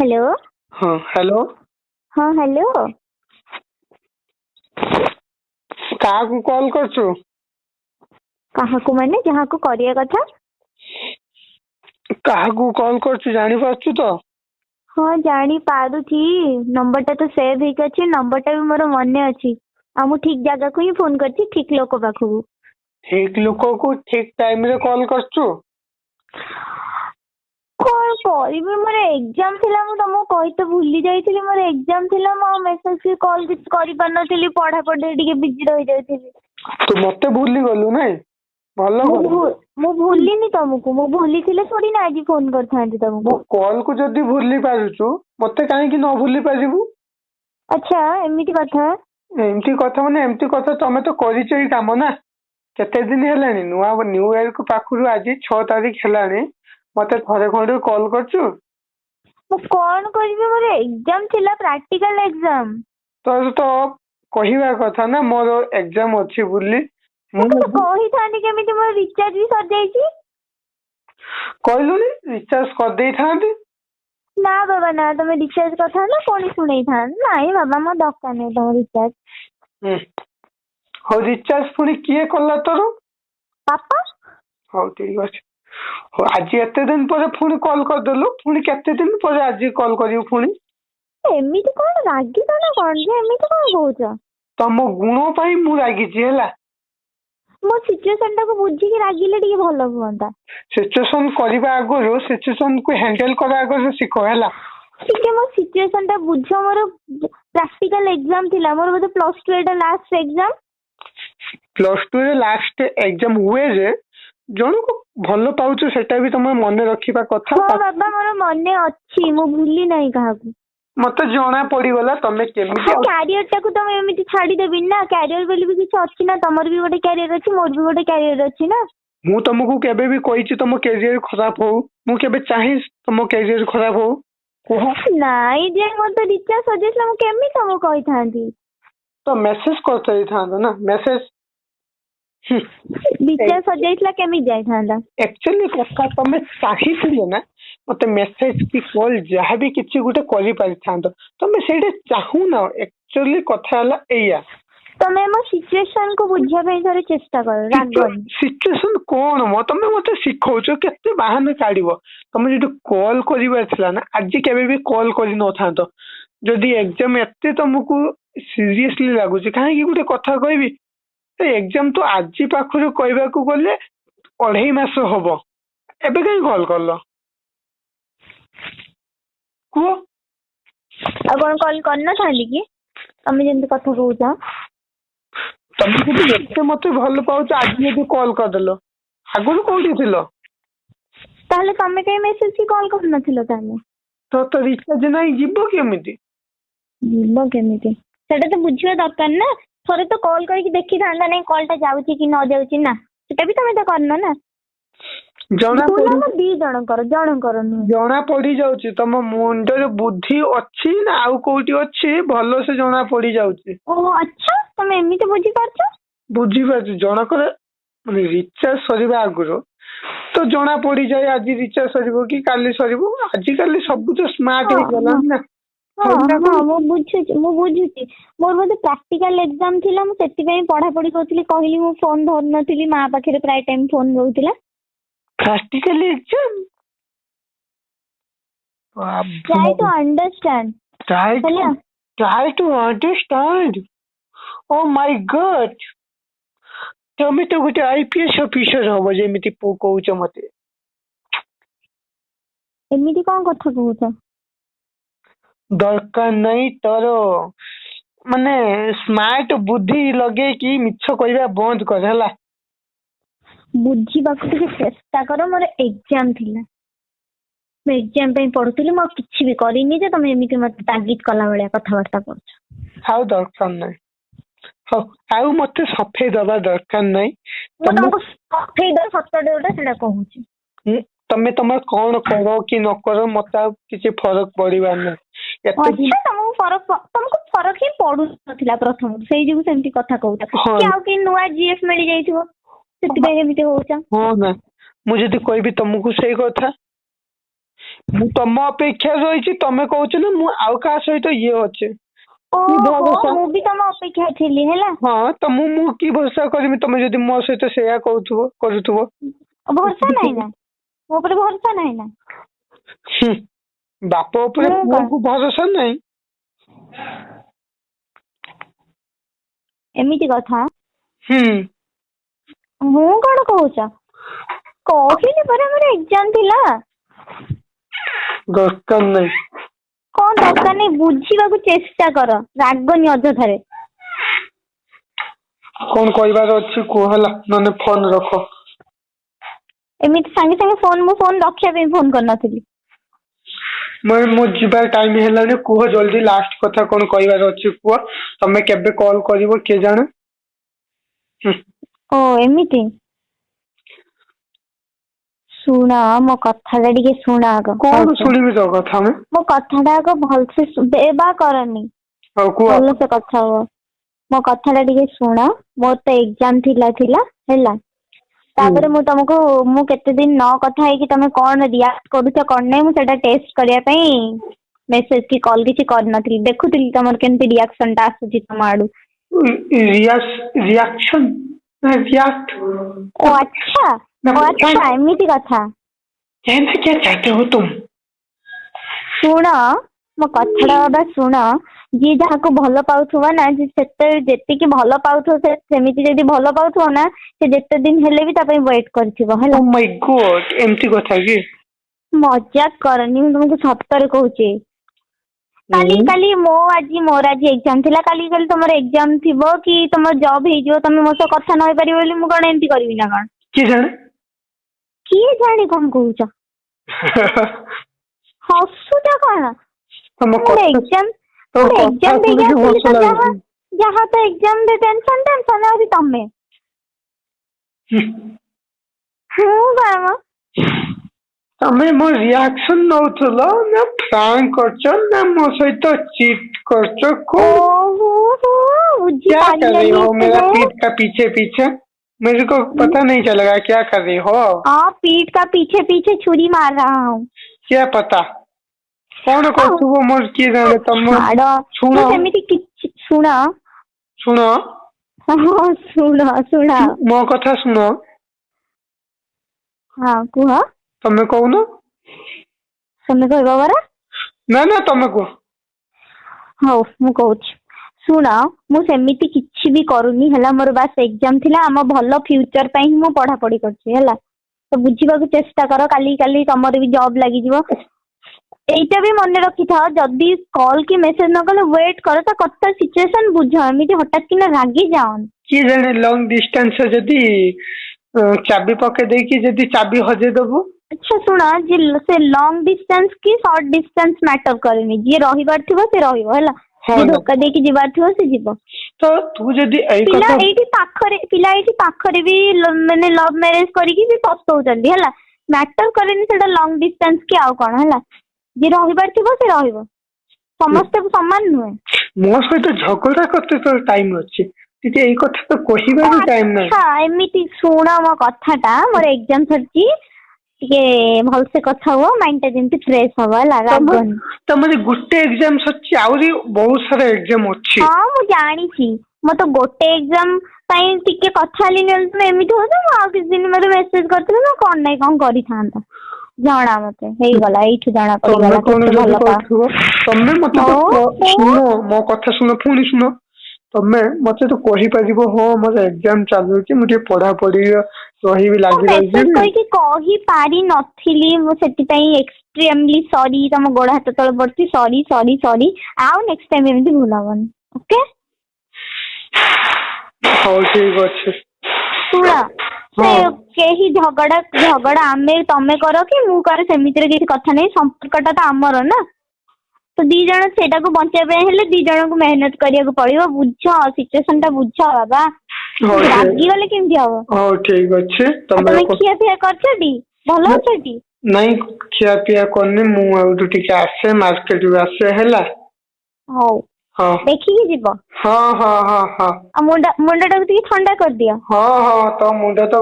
Hello. हाँ hello. हाँ hello. काहाकू call करछु? काहाकू माने जहाकू करिया कथा। काहाकू कॉल करछु जानी पारछु तो? हाँ जानी पारुची। नंबरटा तो सेव ହେଇକି ଅଛି। नंबरटा भी मोर मने अछि। आ मु ठीक जगह को ही फोन करछि, ठीक लोक पाखु। ठीक लोक को ठीक टाइम रे कॉल करछु? कौन करिबे, मोर एग्जाम थिला। मु तुमको कहि तो भूली जाइथिली, मोर एग्जाम थिला। मु मेसेज की कॉल किछ करि पानथिली, पढ़ा पढ़े टिके बिजी रहि जाइथिली। तू मते भूली गलु नाही भलो कर। मु भूलिनी तुमको, मु भूली थिले थोड़ी ना आज फोन करथांती मो तुमको। कॉल को जदी भूली पारुछु मते काहे कि न भूली पारिबु? अच्छा एमिति कथा। एमती कथा माने एमती कथा तमे तो करिछ ई काम ना। केते दिन हेलानी नुआ न्यू ईयर को पाखुरु आज 6 तारिख हेलानी मते थरे खंडे कॉल करछु। मु कौन करिबे, मोर एग्जाम थिला, प्रैक्टिकल एग्जाम। तो कहिबा कथा ना मोर एग्जाम अछि बुली। मु तो कहि थानी केमिति मोर रिचार्ज भी सर जाइछि। कहलुनी रिचार्ज कर देई थांती। ना बाबा ना, तुम रिचार्ज कथा ना कोनी सुनै था। नाही बाबा मो दरकार नै तुम रिचार्ज। हो रिचार्ज पुणी किए कला तोर? पापा। हो ठीक अछि। हो आज एते दिन पर पुणी कॉल कर देलु, पुणी केते दिन पर आज कॉल करियो पुणी? एमिति कोन रागी तो ना कोन जे एमिति कोन कहउछ? तम गुण पई मु रागी छी हैला। मो सिचुएशन टाको बुझी के रागिले टिके भलो हुंता। सिचुएशन करबा आगो सिचुएशन को हैंडल करा आगो सिखो हैला। ठीक है, मो सिचुएशन टा बुझो। मोर प्रैक्टिकल एग्जाम थिला, मोर बोले +2 एटा लास्ट एग्जाम। +2 रे लास्ट एग्जाम हुए जे जण को भलो पाउछु सेटा भी तमे मने रखिबा कथा। हां बाबा मोर मने अछि, मो भूली नाही काहाकू। मते जणा पड़ी गला तमे केमिति कैरियर टाकू तमे एमिति छाडी देबि ना। कैरियर बोली भी किछ अछि ना, तमर भी गोटे कैरियर अछि, मोर भी गोटे कैरियर अछि ना। मु तुमको केबे भी कहिछि तुम कैरियर खराब हो, मु केबे चाहि तुम कैरियर खराब हो कोह नाही जे मते रिचार्ज सजेस्ट मु केमि तुमको कहि थांती। तो मैसेज करते थांदा ना मैसेज। रिचार्ज सजेस्टला केमि जाय थांदा? एक्चुअली कथा तमे चाहि थिले ना मते मैसेज की कॉल जहा भी किछि गुटे करि पारि थांदो, तमे सेडे चाहू ना। एक्चुअली कथा हला एया तमे मो सिचुएशन को बुझिया पे थोड़े चेष्टा करो, रागनी। सिचुएशन कोन मो तमे मते सिखौछो केते बहाने काढिबो। तमे जदि कॉल करिबा थिला ना आज केबे भी कॉल करि न थांदो। जदि एग्जाम एते तुमको सीरियसली लागु छी काहे कि गुटे कथा कहबी। एग्जाम तो आज पाखरु कहबा को गले 2.5 मास होबो, एबे काई कॉल करलो को? आ कोन कॉल करना थाली की तमे जेंति कथा कहउछा? तमे जदि एते मते भलो पाउछ आज जदि कॉल कर देलो, आगुर कोठी थिलो? ताले तमे कई मेसेज की कॉल कर नथिलो ताले? तो रिचार्ज नाही जिवो केमिति? जिवो केमिति सेटा तो बुझिबा दरकार ना। थोड़े तो कॉल करके देखि थांदा नहीं कॉलटा जाउची कि न जाउची ना। सेटा भी तमे तो करनो ना। जणा पड़ी ना दी जण कर जणा पड़ी जाउची तम मुंडर बुद्धि अछि ना आउ कोठी अछि भलो से जणा पड़ी जाउची। ओ अच्छा तमे एमिति बुझी पारछो? बुझी पारछु जणा करे माने रिचार्ज सरीबा आगुरो तो जणा पड़ी जाय आज रिचार्ज सरीबो कि काली सरीबो। आज काली सब तो स्मार्ट हो गला ना। हाँ मु बुझुची मोर बोधे प्रैक्टिकल एग्जाम थिला, मु सेति पई पढ़ा पढ़ी करथली। कहली मु फोन धर नथिली, मां पाखरे प्राय टाइम फोन रहउतिला। Practical exam try to understand. try to understand. Oh my god, तमे तो गुटे आईपीएस ऑफिसर हो जेमिति कहउछ मते। एमिति कोन कथा कहउछ? दरकार नहीं तोरो माने स्मार्ट बुद्धि लगे कि मिछ कहबा बंद कर हला। बुझीबा को चेष्टा करो। मोर एग्जाम थिला, मैं एग्जाम पे पढ़ुतली, मो किछि भी करिनी जे तमे एमिति मते तागिद कला बळिया कथा वार्ता करछ। हाउ दरकार नहीं हो आउ मते सफे दबा दरकार नहीं। मो तुमको सफे दो सत्तर ओटा सेडा कहूची। तमे तमर कोन करो कि न करो मते किछि फरक पड़िबा नै। अच्छा तुमको फरक ही पड़ू नथिला प्रथम सेई जेगु सेमती कथा कहउता कि आउ कि नुआ जीएफ मिली जाइथिबो सेति बे एमिति होउचा। हो ना मु जदी कहबी तुमको सही कथा ମୁଁ ତମ ଅପେକ୍ଷା ରହିଛି, ତମେ କହୁଛ ନା ମୁଁ ଆଉ କାହା ସହିତ ଇଏ ଅଛି। କି ଓହୋ ଭରସା? ମୁଁ ବି ତମ ଅପେକ୍ଷା ଥିଲି ହେଲା। ହଁ ତ ମୁଁ କି ଭରସା କରିବି, ତମେ ଯଦି ମୋ ସହିତ ସେଇଆ କରୁଥିବ। ଭରସା ନାହିଁ ନା ମୋ ଉପରେ ଭରସା ନାହିଁ ନା। ହୁଁ, ବାପ ଉପରେ ମୁଁ କଣ ପୁଅକୁ ଭରସା ନାହିଁ। ଏମିତି କଥା? ହୁଁ। ମୁଁ କଣ କହୁଛ, କହିଲି ପରା ମୋର ଏକ୍ଜାମ ଥିଲା। ଦରକାର ନାହିଁ। କଣ ଦରକାର ନାହିଁ, ବୁଝିବାକୁ ଚେଷ୍ଟା କର, ରାଗନି ଅଯଥାରେ। କଣ କହିବାର ଅଛି କୁହ ହେଲା, ନହେଲେ ଫୋନ ରଖ। ଏମିତି ସାଙ୍ଗେ ସାଙ୍ଗେ ମୁଁ ଫୋନ ରଖିବା ପାଇଁ ଫୋନ କରିନଥିଲି। ମୁଁ ଯିବାର ଟାଇମ ହେଲାଣି, କୁହ ଜଲ୍ଦି ଲାଷ୍ଟ କଥା କଣ କହିବାର ଅଛି କୁହ। ତମେ କେବେ କଲ୍ କରିବ କିଏ ଜାଣେ। ଓ ଏମିତି? ଶୁଣ ମୋ କଥାଟା ଟିକେ ଶୁଣ ଆଗ କଣ ଭଲସେ। ଶୁଣିବି ତୋ କଥା ମୁଁ? ମୋ କଥାଟା ଆଗ ଭଲସେ ବା କରନି, ହଉ କୁହ। ଭଲସେ କଥା ହୁଅ। ମୋ କଥାଟା ଟିକେ ଶୁଣ। ମୋର ତ ଏକ୍ଜାମ ଥିଲା ହେଲା। ହୁଁ। ତାପରେ ମୁଁ କେତେ ଦିନ ନ କଥା ହେଇକି ତମେ କଣ ରିଆକ୍ଟ କରୁଛ କଣ ନାହିଁ, ମୁଁ ସେଟା ଟେଷ୍ଟ କରିବା ପାଇଁ ମେସେଜ କି କଲ୍ କିଛି କରିନଥିଲି। ଦେଖୁଥିଲି ତମର କେମିତି ରିଆକ୍ସନ ଟା ଆସୁଛି ତମ ଆଡୁ। ରିଆକ୍ସନ ନା ରିଆକ୍ଟ? ଓ ଆଚ୍ଛା ଏମିତି କଥା। कहना क्या चाहते हो तुम? ଶୁଣ ମୋ କଥାଟା ଅଧା ଶୁଣ। ଯିଏ ଯାହାକୁ ଭଲ ପାଉଥିବ ନା, ଯେତିକି ଭଲ ପାଉଥିବ ସେମିତି ଯଦି ଭଲ ପାଉଥିବ ନା, ସେ ଯେତେ ଦିନ ହେଲେ ବି ତା ପାଇଁ ୱେଟ୍ କରିଥିବ ଓ ହେଲା। ମାଇ ଗଡ୍, ଏମିତି କଥା କି? ମଜାକ କରନି, ମୁଁ ତମକୁ ସତରେ କହୁଛି। କାଲି ମୋର ଆଜି ଏକ୍ଜାମ ଥିଲା, କାଲି ତମର ଏକ୍ଜାମ ଥିବ କି ତମର ଜବ୍ ହେଇଯିବ, ତମେ ମୋ ସହ କଥା ନ ହେଇପାରିବ ବୋଲି ମୁଁ କଣ ଏମିତି କରିବି ନା କଣ? କିଏ ଜାଣେ? କିଏ ଜାଣେ କଣ କହୁଛ? ହସୁଛ କଣ? ତମ ଗୋଟେ କଥା ତମ କଥା ଏକ୍ଜାମ ଦେଇକି ଶୁଣିକି ଆସିଲି ହସ ତ, ଲାଗୁଛି। ଯାହା ତ ଏକ୍ଜାମ ଟେନସନ ହଉଛି ତମେ। ତମେ ମୋ ରିଆକ୍ସନ ନଉଥିଲ ନା ପ୍ରାଙ୍କ କରୁଛ ନା ମୋ ସହିତ ଚିଟ୍ କରୁଛ କଣ? बुझी क्या कर रही पारिलनी हो एते मेरा जाए। पीठ का पीछे पीछे? मेरे को पता नहीं चलेगा क्या कर रही हो। हाँ पीठ का पीछे पीछे छुरी मार रहा हूँ। क्या पता कौन କରୁଥିବ ମୋର କିଏ ଜାଣେ। ତମ ଛାଡ ମୁଁ ଶୁଣ ସେମିତି କିଛି ଶୁଣ ଶୁଣ ହଁ ଶୁଣ ମୋ କଥା ଶୁଣ। ହଁ କୁହ। ତମେ କହୁନ। ତମେ କହିବ ପରା। ନା ନା ତମେ କୁହ। ହଉ ମୁଁ କହୁଛି ଶୁଣ। ମୁଁ ସେମିତି କିଛି ବି କରୁନି ହେଲା। ମୋର ବାସ୍ ଏକ୍ଜାମ ଥିଲା। ଆମ ଭଲ ଫ୍ୟୁଚର ପାଇଁ ହିଁ ମୁଁ ପଢାପଢି କରୁଛି ହେଲା। ତ ବୁଝିବାକୁ ଚେଷ୍ଟା କର। କାଲି ତମର ବି ଜବ୍ ଲାଗିଯିବ। ଏଇଟା ବି ମନେ ରଖିଥାଅ, ଯଦି କଲ୍ କି ମେସେଜ ନ କଲେ ୱେଟ୍ କର। ତା କଥା ସିଚୁଏସନ ବୁଝ। ଏମିତି ହଠାତ୍ କିନା ରାଗି ଯାଅନି। କିଏ ଜାଣେ ଲଙ୍ଗ ଡିଷ୍ଟାନ୍ସ ଯଦି ଚାବି ପକେଇ ଦେଇକି ଯଦି ଚାବି ହଜେଇଦବୁ। ଆଚ୍ଛା ଶୁଣ, ସେ ଲଙ୍ଗ ଡିଷ୍ଟାନ୍ସ କି ସର୍ଟ ଡିଷ୍ଟାନ୍ସ ମ୍ୟାଟର କରେନି। ଯିଏ ରହିବାର ଥିବ ସେ ରହିବ ହେଲା। ହଁ ଯିଏ ନା ଧୋକା ଦେଇକି ଯିବାର ଥିବ ସେ ଯିବ। ତ ତୁ ଯଦି ଏଇ ପିଲା କଥା ଏଇଠି ପାଖରେ ବି ମାନେ ଲଭ୍ ମ୍ୟାରେଜ କରିକି ବି ପସ୍ତଉଛନ୍ତି ହେଲା। ମ୍ୟାଟର କରେନି ସେଟା ଲଙ୍ଗ ଡିଷ୍ଟାନ୍ସ କି ଆଉ କଣ ହେଲା। ଯିଏ ରହିବାର ଥିବ ସେ ରହିବ। ସମସ୍ତେ ସମାନ ନୁହେଁ। ମୋ ସହିତ ଝଗଡା କରତେ ତ ଟାଇମ ଅଛି। ଟିକେ ଏଇ କଥା ତ ଓ କହିବାର ଟାଇମ ନାହିଁ। ଆଚ୍ଛା ଏମିତି ଶୁଣ ମୋ କଥାଟା। ମୋର ଏକ୍ଜାମ ସରିଛି। ଟିକେ ଭଲସେ କଥା ହୁଅ। ମାଇଣ୍ଡ ଟା ଯେମିତି ଫ୍ରେଶ ହବ ହେଲା। ରାଗନି। ତମର ଗୋଟେ ଏକ୍ଜାମ ସରିଛି, ଆହୁରି ବହୁତ ସାରା ଏକ୍ଜାମ ଅଛି। ହଁ ମୁଁ ଜାଣିଛି। ମୋର ତ ଗୋଟେ ଏକ୍ଜାମ ପାଇଁ ଟିକେ କଥା ହେଲିନି ବୋଲି ତମେ ଏମିତି ହଉଛ। ମୁଁ ଆଉ କିଛି ଦିନ ମତେ ମେସେଜ କରିଥିଲି ନା କଣ ନାଇଁ କଣ କରିଥାନ୍ତା। ଜଣା ମତେ ହେଇଗଲା। ଏଇଠୁ ଜଣା ତମେ ପଡିଗଲା କଣ କେତେ ଯଦି ଭଲ ପାଅ। କହିଥିବ ତମେ ମତେ ତ ଶୁଣ ମୋ କଥା ଶୁଣ ପୁଣି ଶୁଣ। ତମେ ମତେ ତ କହିପାରିବ ହଁ ମୋର ଏକ୍ଜାମ ଚାଲୁଛି, ମୁଁ ଟିକେ ପଢାପଢି ରହିବି ମୁଁ ଲାଗି ମେସେଜ ରହିଯିବି। କରିକି କହିପାରି ନଥିଲି। ମୁଁ ସେଥିପାଇଁ ଏକ୍ସଟ୍ରିମଲି ସରି। ତମ ଗୋଡ ହାତ ତଳେ ପଡୁଛି। ସରି। ଆଉ ନେକ୍ସଟ ଟାଇମ ଏମିତି ଭୁଲ ହବନି। ଓକେ। ହଉ ଠିକ ଅଛି। ଶୁଣ ସେ ହଁ କେହି ଝଗଡା ତମେ କର କି ମୁଁ କରେ ସେମିତିରେ କିଛି କଥା ନାହିଁ। ସମ୍ପର୍କଟା ତ ଆମର ନା। ତ ଦି ଜଣ ସେଇଟାକୁ ବଞ୍ଚେଇବା ପାଇଁ ହେଲେ ଦି ଜଣଙ୍କୁ ମେହନତ କରିବାକୁ ପଡିବ। ବୁଝ ସିଚୁଏସନ ଟା ବୁଝ ବାବା। ହଉ ରାଗିଗଲେ କେମିତି ହବ। ହଉ ଠିକ ଅଛି। ଆଉ ତମେ ଖିଆ ପିଆ କରିଛ ଟି? ଭଲ ଅଛ ଟି? ନାଇଁ ଖିଆ ପିଆ କରିନି। ମୁଁ ଏଇଠୁ ଟିକେ ଆସେ ମାର୍କେଟରୁ ଆସେ ହେଲା। ହଉ ହଁ ଦେଖିକି ଯିବ। ହଁ। ଆଉ ମୁଣ୍ଡ ଟାକୁ ଟିକେ ଥଣ୍ଡା କରିଦିଅ। ହଁ ତୋ ମୁଣ୍ଡ ତ